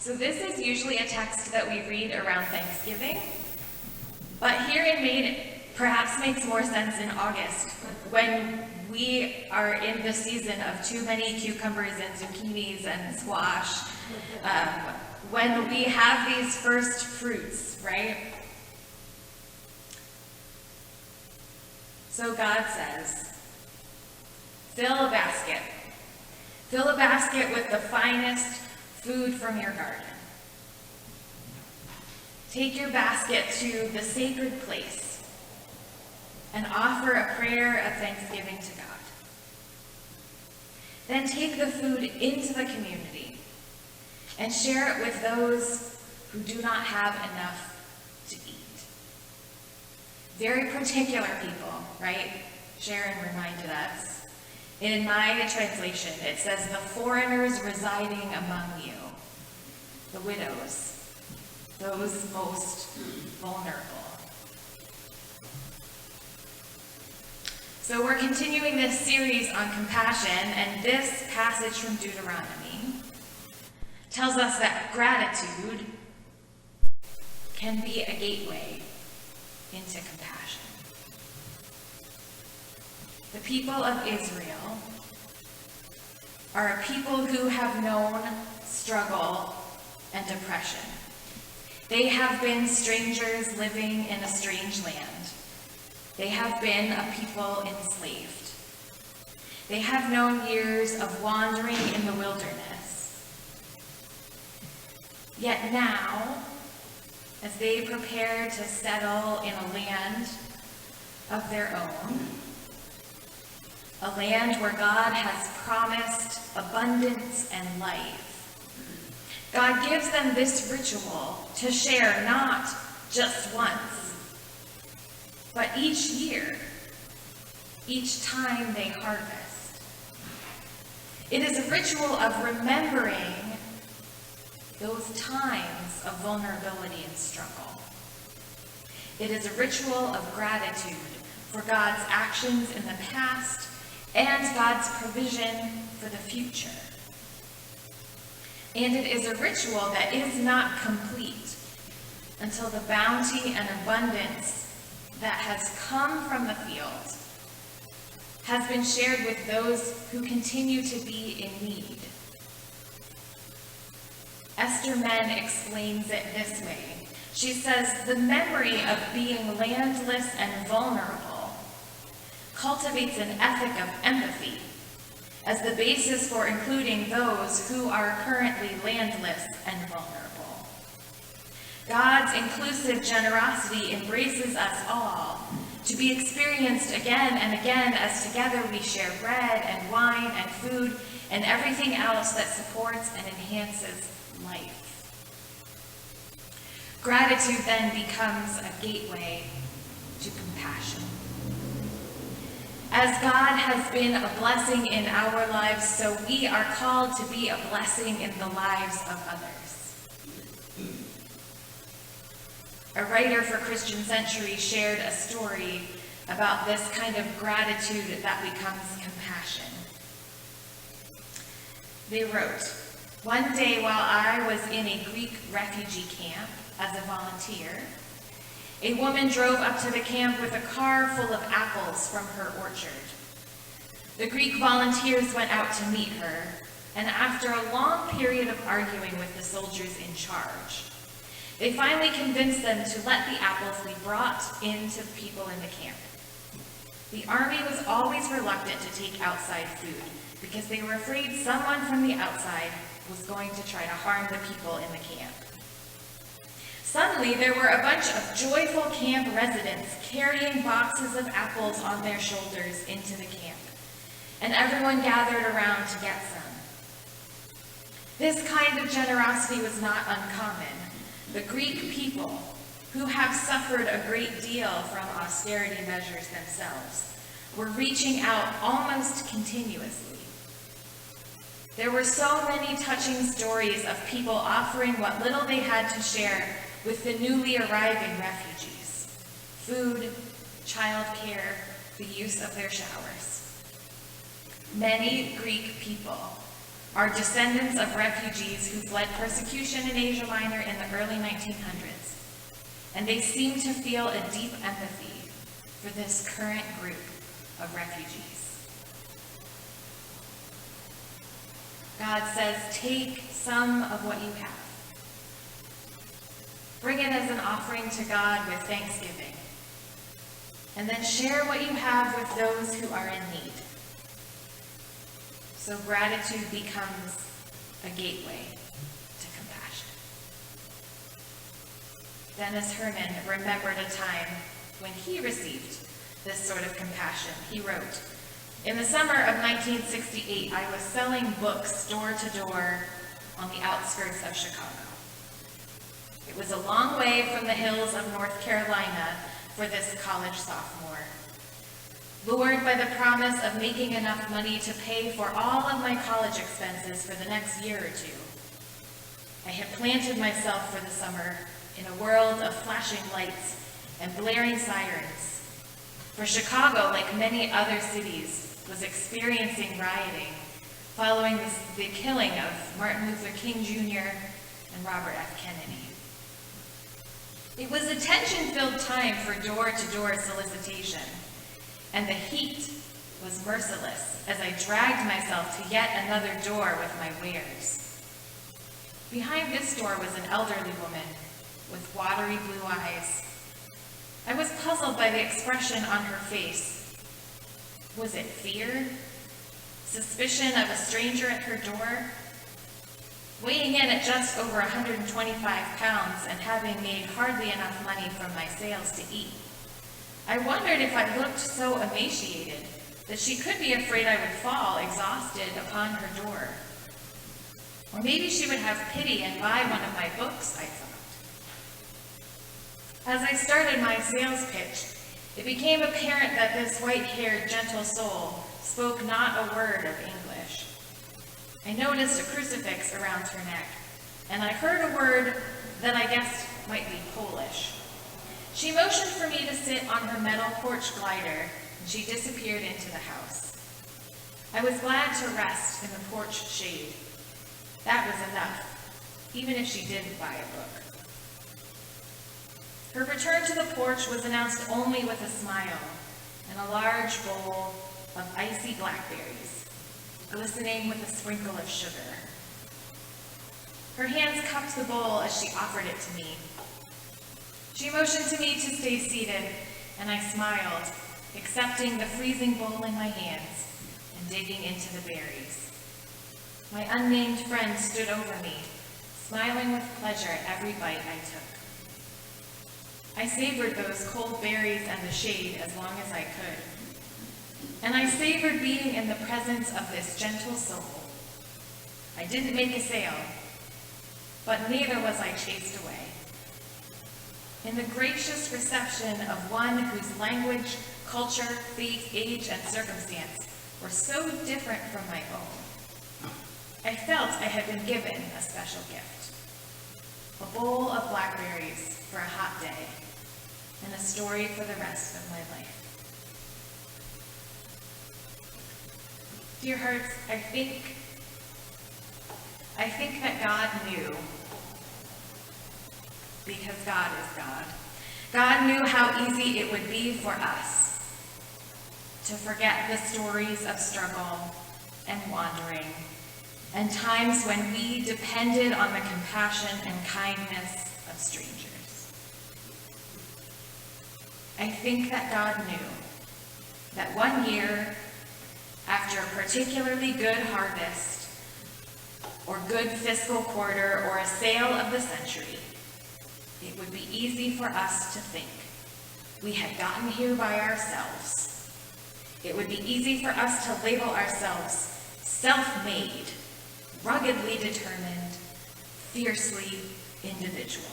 So this is usually a text that we read around Thanksgiving, but here in May it perhaps makes more sense in August, when we are in the season of too many cucumbers and zucchinis and squash, when we have these first fruits, right? So God says, fill a basket. Fill a basket with the finest food from your garden. Take your basket to the sacred place and offer a prayer of thanksgiving to God. Then take the food into the community and share it with those who do not have enough to eat. Very particular people, right? Sharon reminded us. In my translation, it says, the foreigners residing among you, the widows, those most vulnerable. So we're continuing this series on compassion, and this passage from Deuteronomy tells us that gratitude can be a gateway into compassion. The people of Israel are a people who have known struggle and oppression. They have been strangers living in a strange land. They have been a people enslaved. They have known years of wandering in the wilderness. Yet now, as they prepare to settle in a land of their own, a land where God has promised abundance and life, God gives them this ritual to share not just once, but each year, each time they harvest. It is a ritual of remembering those times of vulnerability and struggle. It is a ritual of gratitude for God's actions in the past and God's provision for the future. And it is a ritual that is not complete until the bounty and abundance that has come from the field has been shared with those who continue to be in need. Esther Menn explains it this way. She says, the memory of being landless and vulnerable cultivates an ethic of empathy as the basis for including those who are currently landless and vulnerable. God's inclusive generosity embraces us all to be experienced again and again as together we share bread and wine and food and everything else that supports and enhances life. Gratitude then becomes a gateway to compassion. As God has been a blessing in our lives, so we are called to be a blessing in the lives of others. A writer for Christian Century shared a story about this kind of gratitude that becomes compassion. They wrote, one day while I was in a Greek refugee camp as a volunteer, a woman drove up to the camp with a car full of apples from her orchard. The Greek volunteers went out to meet her, and after a long period of arguing with the soldiers in charge, they finally convinced them to let the apples be brought in to people in the camp. The army was always reluctant to take outside food because they were afraid someone from the outside was going to try to harm the people in the camp. Suddenly, there were a bunch of joyful camp residents carrying boxes of apples on their shoulders into the camp, and everyone gathered around to get some. This kind of generosity was not uncommon. The Greek people, who have suffered a great deal from austerity measures themselves, were reaching out almost continuously. There were so many touching stories of people offering what little they had to share with the newly arriving refugees: food, childcare, the use of their showers. Many Greek people are descendants of refugees who fled persecution in Asia Minor in the early 1900s, and they seem to feel a deep empathy for this current group of refugees. God says, take some of what you have. Bring it as an offering to God with thanksgiving, and then share what you have with those who are in need. So gratitude becomes a gateway to compassion. Dennis Herman remembered a time when he received this sort of compassion. He wrote, "In the summer of 1968, I was selling books door to door on the outskirts of Chicago. It was a long way from the hills of North Carolina for this college sophomore. Lured by the promise of making enough money to pay for all of my college expenses for the next year or two, I had planted myself for the summer in a world of flashing lights and blaring sirens. For Chicago, like many other cities, was experiencing rioting following the killing of Martin Luther King Jr. and Robert F. Kennedy. It was a tension-filled time for door-to-door solicitation, and the heat was merciless as I dragged myself to yet another door with my wares. Behind this door was an elderly woman with watery blue eyes. I was puzzled by the expression on her face. Was it fear? Suspicion of a stranger at her door? Weighing in at just over 125 pounds and having made hardly enough money from my sales to eat, I wondered if I looked so emaciated that she could be afraid I would fall exhausted upon her door. Or maybe she would have pity and buy one of my books, I thought. As I started my sales pitch, it became apparent that this white-haired, gentle soul spoke not a word of English. I noticed a crucifix around her neck, and I heard a word that I guessed might be Polish. She motioned for me to sit on her metal porch glider, and she disappeared into the house. I was glad to rest in the porch shade. That was enough, even if she didn't buy a book. Her return to the porch was announced only with a smile and a large bowl of icy blackberries, glistening with a sprinkle of sugar. Her hands cupped the bowl as she offered it to me. She motioned to me to stay seated, and I smiled, accepting the freezing bowl in my hands and digging into the berries. My unnamed friend stood over me, smiling with pleasure at every bite I took. I savored those cold berries and the shade as long as I could. And I savored being in the presence of this gentle soul. I didn't make a sale, but neither was I chased away. In the gracious reception of one whose language, culture, faith, age, and circumstance were so different from my own, I felt I had been given a special gift. A bowl of blackberries for a hot day, and a story for the rest of my life. Dear hearts, I think that God knew, because God is God. God knew how easy it would be for us to forget the stories of struggle and wandering, and times when we depended on the compassion and kindness of strangers. I think that God knew that one year, after a particularly good harvest, or good fiscal quarter, or a sale of the century, it would be easy for us to think we had gotten here by ourselves. It would be easy for us to label ourselves self-made, ruggedly determined, fiercely individual.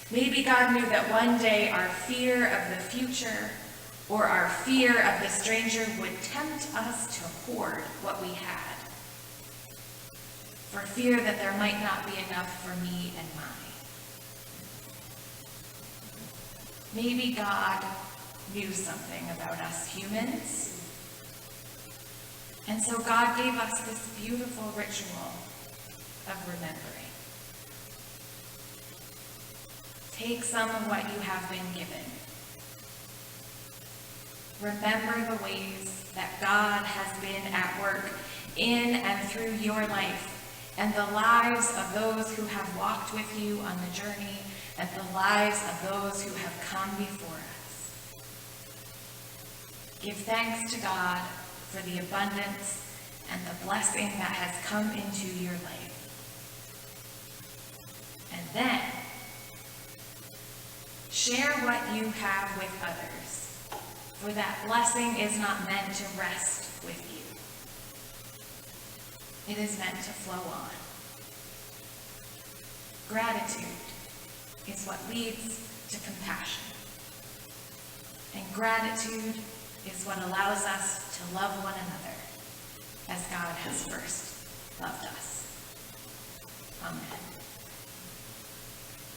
Maybe God knew that one day our fear of the future or our fear of the stranger would tempt us to hoard what we had, for fear that there might not be enough for me and mine. Maybe God knew something about us humans. And so God gave us this beautiful ritual of remembering. Take some of what you have been given. Remember the ways that God has been at work in and through your life, and the lives of those who have walked with you on the journey, and the lives of those who have come before us. Give thanks to God for the abundance and the blessing that has come into your life. And then, share what you have with others, for that blessing is not meant to rest with you. It is meant to flow on. Gratitude is what leads to compassion. And gratitude is what allows us to love one another as God has first loved us. Amen.